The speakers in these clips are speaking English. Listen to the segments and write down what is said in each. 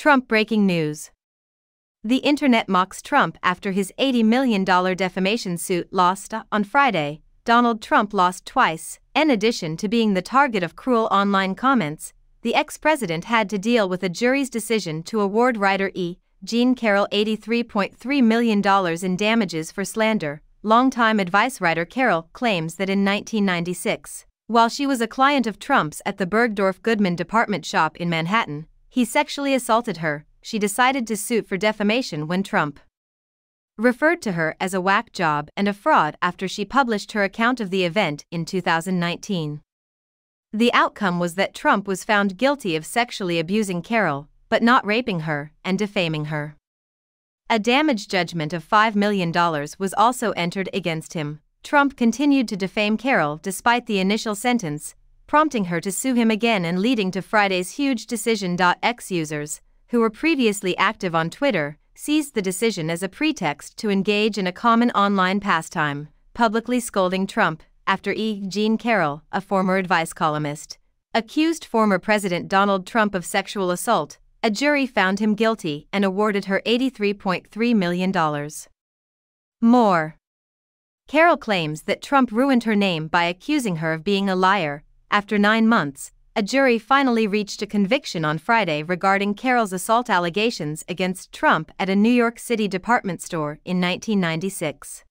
Trump breaking news. The internet mocks Trump after his $80 million defamation suit lost. On Friday, Donald Trump lost twice. In addition to being the target of cruel online comments, the ex-president had to deal with a jury's decision to award writer E. Jean Carroll $83.3 million in damages for slander. Longtime advice writer Carroll claims that in 1996, while she was a client of Trump's at the Bergdorf Goodman department shop in Manhattan, he sexually assaulted her. She decided to sue for defamation when Trump referred to her as a whack job and a fraud after she published her account of the event in 2019. The outcome was that Trump was found guilty of sexually abusing Carroll, but not raping her, and defaming her. A damage judgment of $5 million was also entered against him. Trump continued to defame Carroll despite the initial sentence, prompting her to sue him again and leading to Friday's huge decision. X users, who were previously active on Twitter, seized the decision as a pretext to engage in a common online pastime, publicly scolding Trump, after E. Jean Carroll, a former advice columnist, accused former President Donald Trump of sexual assault. A jury found him guilty and awarded her $83.3 million. More. Carroll claims that Trump ruined her name by accusing her of being a liar. After 9 months, a jury finally reached a conviction on Friday regarding Carroll's assault allegations against Trump at a New York City department store in 1996.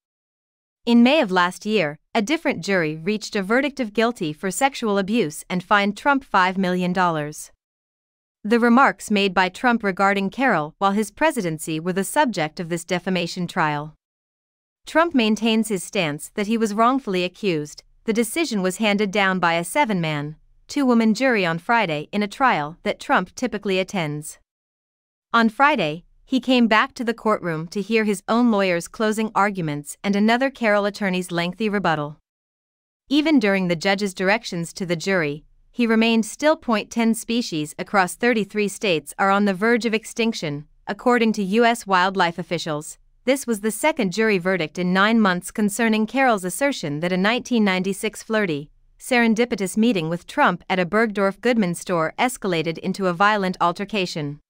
In May of last year, a different jury reached a verdict of guilty for sexual abuse and fined Trump $5 million. The remarks made by Trump regarding Carroll while his presidency were the subject of this defamation trial. Trump maintains his stance that he was wrongfully accused. The decision was handed down by a 7-man, 2-woman jury on Friday in a trial that Trump typically attends. On Friday, he came back to the courtroom to hear his own lawyer's closing arguments and another Carroll attorney's lengthy rebuttal. Even during the judge's directions to the jury, he remained still. 10 species across 33 states are on the verge of extinction, according to U.S. wildlife officials. This was the second jury verdict in 9 months concerning Carroll's assertion that a 1996 flirty, serendipitous meeting with Trump at a Bergdorf Goodman store escalated into a violent altercation.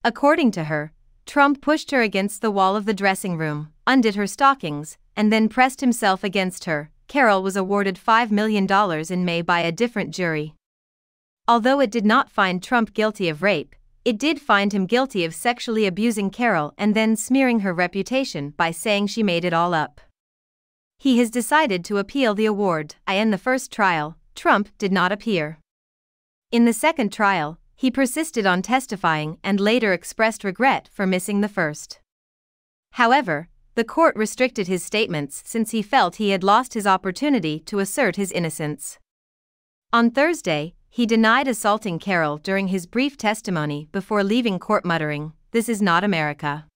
According to her, Trump pushed her against the wall of the dressing room, undid her stockings, and then pressed himself against her. Carroll was awarded $5 million in May by a different jury. Although it did not find Trump guilty of rape, it did find him guilty of sexually abusing Carroll and then smearing her reputation by saying she made it all up. He has decided to appeal the award. In the first trial, Trump did not appear. In the second trial, he persisted on testifying and later expressed regret for missing the first. However, the court restricted his statements since he felt he had lost his opportunity to assert his innocence. On Thursday, he denied assaulting Carroll during his brief testimony before leaving court muttering, "This is not America."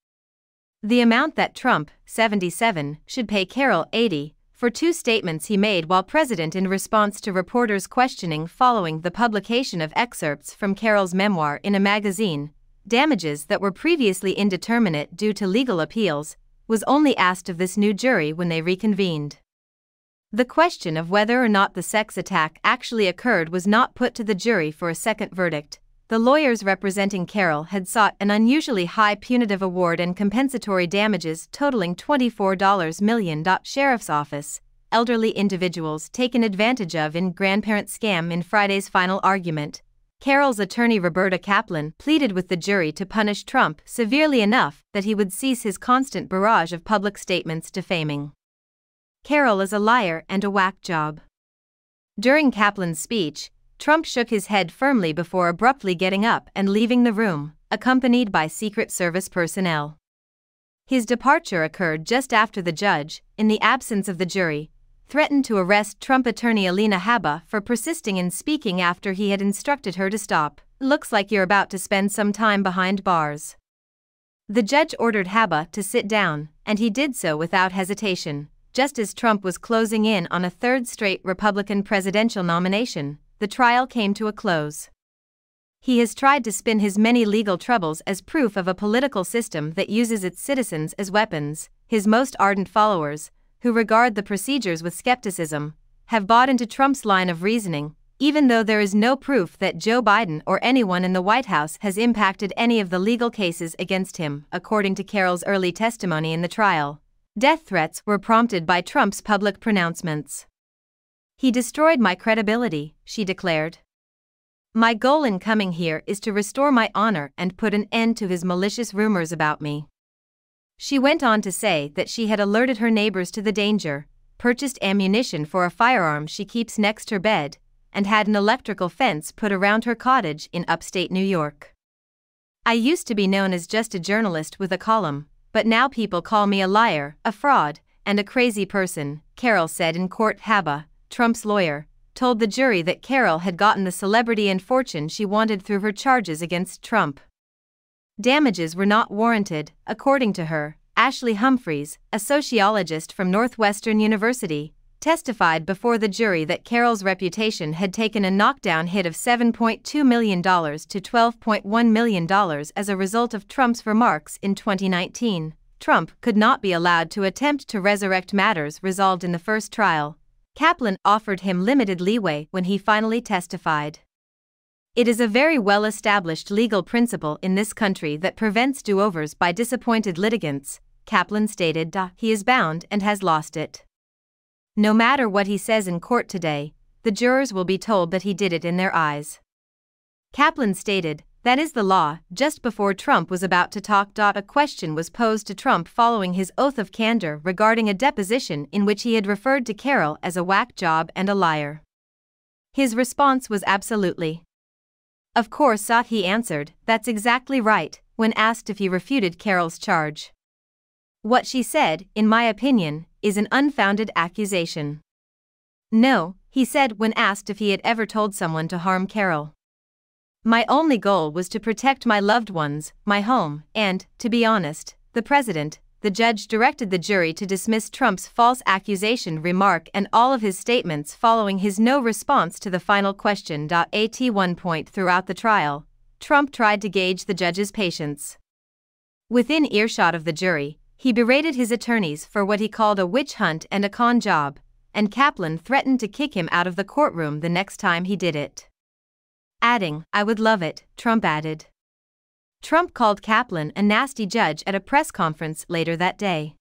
The amount that Trump, 77, should pay Carroll, 80, for 2 statements he made while president in response to reporters' questioning following the publication of excerpts from Carroll's memoir in a magazine, damages that were previously indeterminate due to legal appeals, was only asked of this new jury when they reconvened. The question of whether or not the sex attack actually occurred was not put to the jury for a second verdict. The lawyers representing Carroll had sought an unusually high punitive award and compensatory damages totaling $24 million. Sheriff's Office, elderly individuals taken advantage of in grandparent scam. In Friday's final argument, Carroll's attorney Roberta Kaplan pleaded with the jury to punish Trump severely enough that he would cease his constant barrage of public statements defaming Carroll as a liar and a whack job. During Kaplan's speech, Trump shook his head firmly before abruptly getting up and leaving the room, accompanied by Secret Service personnel. His departure occurred just after the judge, in the absence of the jury, threatened to arrest Trump attorney Alina Habba for persisting in speaking after he had instructed her to stop. "Looks like you're about to spend some time behind bars." The judge ordered Habba to sit down, and he did so without hesitation. Just as Trump was closing in on a third straight Republican presidential nomination, the trial came to a close. He has tried to spin his many legal troubles as proof of a political system that uses its citizens as weapons. His most ardent followers, who regard the procedures with skepticism, have bought into Trump's line of reasoning. even though there is no proof that Joe Biden or anyone in the White House has impacted any of the legal cases against him, according to Carroll's early testimony in the trial. Death threats were prompted by Trump's public pronouncements. "He destroyed my credibility," she declared. "My goal in coming here is to restore my honor and put an end to his malicious rumors about me." She went on to say that she had alerted her neighbors to the danger, purchased ammunition for a firearm she keeps next her bed, and had an electrical fence put around her cottage in upstate New York. "I used to be known as just a journalist with a column, but now people call me a liar, a fraud, and a crazy person," Carroll said in court. Haba, Trump's lawyer, told the jury that Carroll had gotten the celebrity and fortune she wanted through her charges against Trump. Damages were not warranted, according to her. Ashley Humphreys, a sociologist from Northwestern University, testified before the jury that Carroll's reputation had taken a knockdown hit of $7.2 million to $12.1 million as a result of Trump's remarks in 2019. Trump could not be allowed to attempt to resurrect matters resolved in the first trial. Kaplan offered him limited leeway when he finally testified. "It is a very well-established legal principle in this country that prevents do-overs by disappointed litigants," Kaplan stated. "He is bound and has lost it. No matter what he says in court today, the jurors will be told that he did it in their eyes." Kaplan stated, "That is the law." Just before Trump was about to talk, a question was posed to Trump following his oath of candor regarding a deposition in which he had referred to Carroll as a whack job and a liar. His response was absolutely. "Of course," he answered, "that's exactly right," when asked if he refuted Carroll's charge. "What she said, in my opinion, is an unfounded accusation." "No," he said when asked if he had ever told someone to harm Carroll. "My only goal was to protect my loved ones, my home, and, to be honest, the president." The judge directed the jury to dismiss Trump's false accusation remark and all of his statements following his no response to the final question. At one point throughout the trial, Trump tried to gauge the judge's patience. Within earshot of the jury, he berated his attorneys for what he called a witch hunt and a con job, and Kaplan threatened to kick him out of the courtroom the next time he did it. Adding, "I would love it," Trump added. Trump called Kaplan a nasty judge at a press conference later that day.